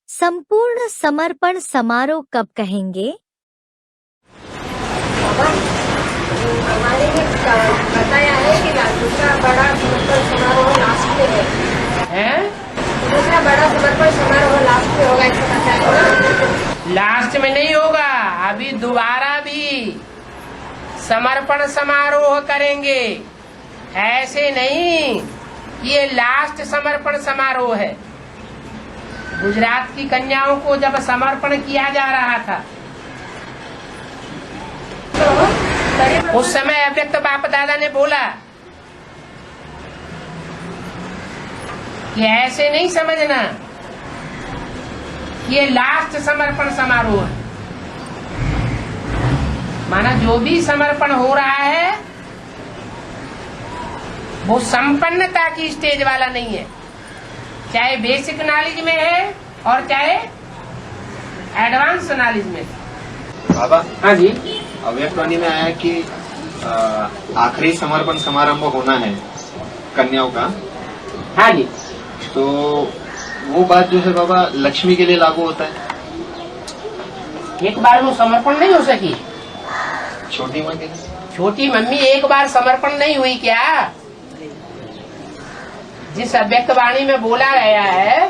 संपूर्ण समर्पण समारोह कब कहेंगे? हमारे बताया है कि दूसरा बड़ा समर्पण समारोह लास्ट में है। दूसरा बड़ा समर्पण समारोह लास्ट में होगा, ऐसा बताया। लास्ट में नहीं होगा, अभी दोबारा भी समर्पण समारोह करेंगे। ऐसे नहीं कि ये लास्ट समर्पण समारोह है। गुजरात की कन्याओं को जब समर्पण किया जा रहा था उस समय अव्यक्त बाप दादा ने बोला कि ऐसे नहीं समझना कि ये लास्ट समर्पण समारोह है। माना जो भी समर्पण हो रहा है वो संपन्नता की स्टेज वाला नहीं है, चाहे बेसिक नॉलेज में है और चाहे एडवांस नॉलेज में। बाबा, हाँ जी, अव्यक्तवाणी में आया कि आखिरी समर्पण समारंभ होना है कन्याओं का। हाँ जी, तो वो बात जो है बाबा लक्ष्मी के लिए लागू होता है। एक बार वो समर्पण नहीं हो सकी। छोटी माँ के लिए, छोटी मम्मी एक बार समर्पण नहीं हुई क्या? जिस अव्यक्त वाणी में बोला गया है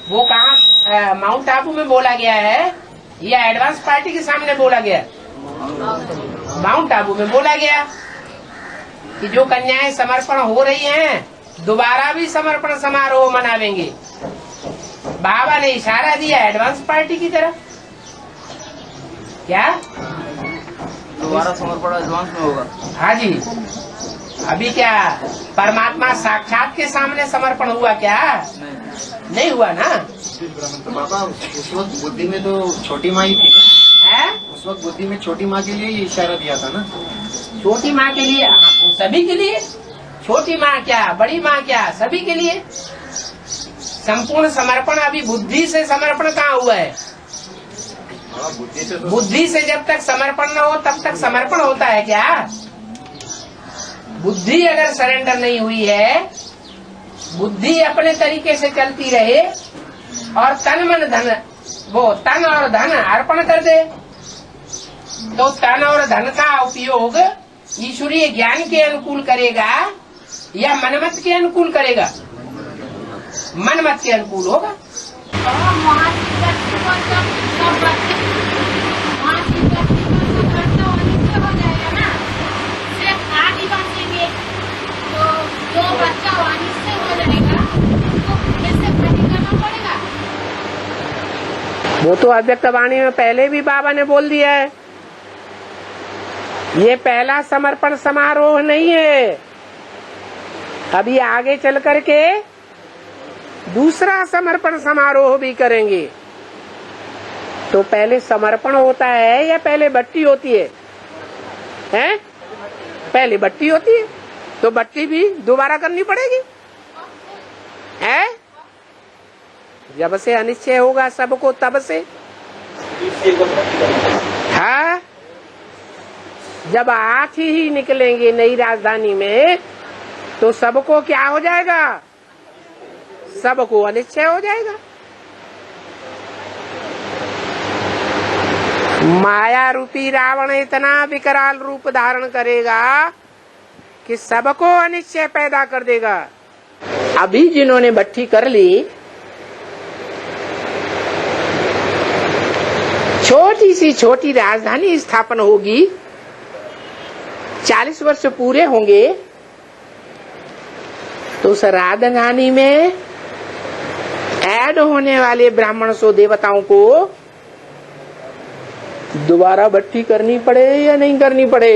वो कहाँ माउंट आबू में बोला गया है या एडवांस पार्टी के सामने बोला गया? माउंट आबू में बोला गया कि जो कन्याएं समर्पण हो रही हैं दोबारा भी समर्पण समारोह मनावेंगे। बाबा ने इशारा दिया एडवांस पार्टी की तरफ। क्या दोबारा समर्पण एडवांस में होगा? हाँ जी, अभी क्या परमात्मा साक्षात के सामने समर्पण हुआ क्या? नहीं हुआ ना। तो बाबा उस वक्त बुद्धि में तो छोटी माँ ही थी ना। है उस वक्त बुद्धि में छोटी माँ के लिए ही इशारा दिया था ना। छोटी माँ के लिए, वो सभी के लिए। छोटी माँ क्या बड़ी माँ क्या, सभी के लिए संपूर्ण समर्पण। अभी बुद्धि से समर्पण कहाँ हुआ है? बुद्धि से जब तक समर्पण न हो तब तक समर्पण होता है क्या? बुद्धि अगर सरेंडर नहीं हुई है, बुद्धि अपने तरीके से चलती रहे और तन मन धन, वो तन और धन अर्पण कर दे, तो तन और धन का उपयोग ईश्वरीय ज्ञान के अनुकूल करेगा या मनमत के अनुकूल करेगा? मनमत के अनुकूल होगा। वो तो अव्यक्त वाणी में पहले भी बाबा ने बोल दिया है, ये पहला समर्पण समारोह नहीं है। अभी आगे चल करके दूसरा समर्पण समारोह भी करेंगे। तो पहले समर्पण होता है या पहले बट्टी होती है? हैं? पहले बट्टी होती है, तो बट्टी भी दोबारा करनी पड़ेगी। है? जब से अनिश्चय होगा सबको तब से। हाँ, जब हाथी ही निकलेंगे नई राजधानी में तो सबको क्या हो जाएगा? सबको अनिश्चय हो जाएगा। माया रूपी रावण इतना विकराल रूप धारण करेगा कि सबको अनिश्चय पैदा कर देगा। अभी जिन्होंने भट्टी कर ली, छोटी सी छोटी राजधानी स्थापन होगी, 40 वर्ष पूरे होंगे, तो उस राजधानी में ऐड होने वाले ब्राह्मण सो देवताओं को दोबारा भट्टी करनी पड़े या नहीं करनी पड़े?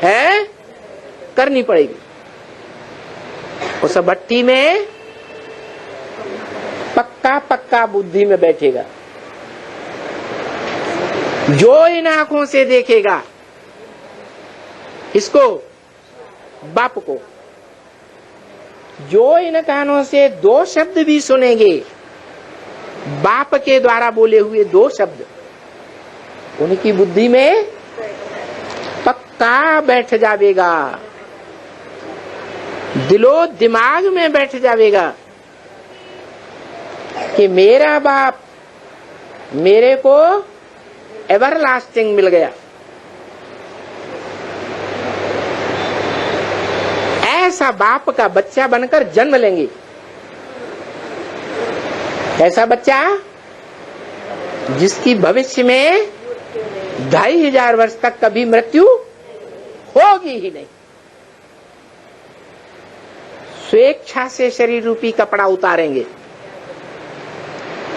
है? करनी पड़ेगी। उस भट्टी में पक्का पक्का बुद्धि में बैठेगा। जो इन आंखों से देखेगा इसको, बाप को, जो इन कानों से दो शब्द भी सुनेंगे, बाप के द्वारा बोले हुए दो शब्द, उनकी बुद्धि में पक्का बैठ जावेगा, दिलो दिमाग में बैठ जावेगा। कि मेरा बाप मेरे को एवरलास्टिंग मिल गया, ऐसा बाप का बच्चा बनकर जन्म लेंगे। ऐसा बच्चा जिसकी भविष्य में 2500 वर्ष तक कभी मृत्यु होगी ही नहीं। स्वेच्छा से शरीर रूपी कपड़ा उतारेंगे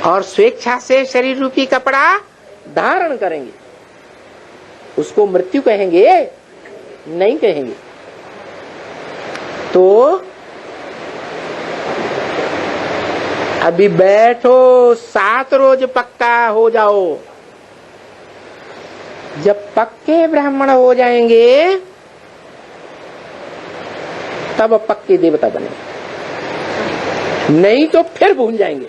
और स्वेच्छा से शरीर रूपी कपड़ा धारण करेंगे। उसको मृत्यु कहेंगे? नहीं कहेंगे। तो अभी बैठो, 7 रोज पक्का हो जाओ। जब पक्के ब्राह्मण हो जाएंगे तब पक्के देवता बनेंगे, नहीं तो फिर भूल जाएंगे।